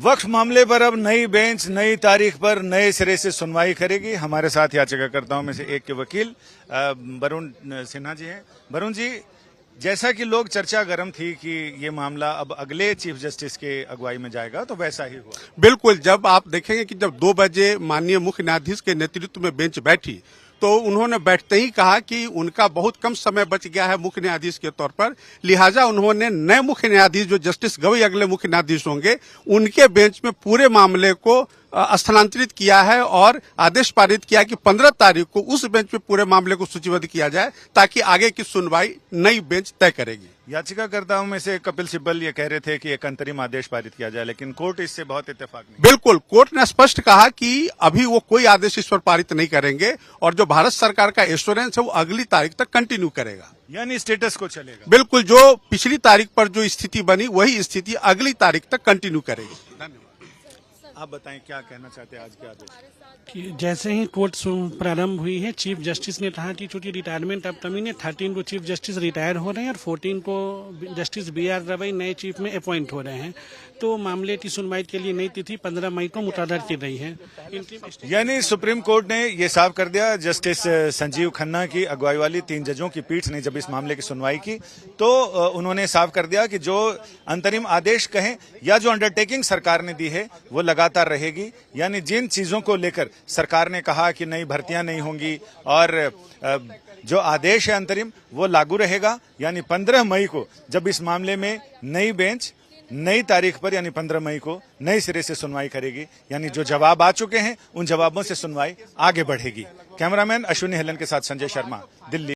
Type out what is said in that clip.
वक्फ मामले पर अब नई बेंच नई तारीख पर नए सिरे से सुनवाई करेगी। हमारे साथ याचिकाकर्ताओं में से एक के वकील वरुण सिन्हा जी हैं। वरुण जी, जैसा कि लोग चर्चा गर्म थी कि ये मामला अब अगले चीफ जस्टिस के अगुवाई में जाएगा, तो वैसा ही हुआ। बिल्कुल, जब आप देखेंगे कि जब 2 बजे माननीय मुख्य न्यायाधीश के नेतृत्व में बेंच बैठी तो उन्होंने बैठते ही कहा कि उनका बहुत कम समय बच गया है मुख्य न्यायाधीश के तौर पर, लिहाजा उन्होंने नए मुख्य न्यायाधीश जो जस्टिस गवई अगले मुख्य न्यायाधीश होंगे उनके बेंच में पूरे मामले को स्थानांतरित किया है और आदेश पारित किया कि 15 तारीख को उस बेंच में पूरे मामले को सूचीबद्ध किया जाए ताकि आगे की सुनवाई नई बेंच तय करेगी। याचिकाकर्ताओं में से कपिल सिब्बल ये कह रहे थे कि एक अंतरिम आदेश पारित किया जाए, लेकिन कोर्ट इससे बहुत इत्तेफाक नहीं। बिल्कुल, कोर्ट ने स्पष्ट कहा कि अभी वो कोई आदेश इस पर पारित नहीं करेंगे और जो भारत सरकार का एश्योरेंस है वो अगली तारीख तक कंटिन्यू करेगा, यानी स्टेटस को चलेगा। बिल्कुल, जो पिछली तारीख पर जो स्थिति बनी वही स्थिति अगली तारीख तक कंटिन्यू करेगी। धन्यवाद। आप बताएं क्या कहना चाहते हैं आज के आदेश कि जैसे ही कोर्ट प्रारंभ हुई है, चीफ जस्टिस ने कहा कि चूंकि रिटायरमेंट अपकमिंग है, 13 को चीफ जस्टिस रिटायर हो रहे हैं और 14 को जस्टिस BR रवई नए चीफ में अपॉइंट हो रहे हैं, तो मामले की सुनवाई के लिए नई तिथि 15 मई को मुकर्रर की गई है। यानी सुप्रीम कोर्ट ने ये साफ कर दिया, जस्टिस संजीव खन्ना की अगुवाई वाली 3 जजों की पीठ ने जब इस मामले की सुनवाई की तो उन्होंने साफ कर दिया कि जो अंतरिम आदेश कहें या जो अंडरटेकिंग सरकार ने दी है वो लगातार रहेगी। यानी जिन चीजों को लेकर सरकार ने कहा कि नई भर्तियां नहीं होंगी और जो आदेश है अंतरिम वो लागू रहेगा। यानी 15 मई को जब इस मामले में नई बेंच नई तारीख पर यानी 15 मई को नए सिरे से सुनवाई करेगी, यानी जो जवाब आ चुके हैं उन जवाबों से सुनवाई आगे बढ़ेगी। कैमरामैन अश्विनी हेलन के साथ संजय शर्मा, दिल्ली।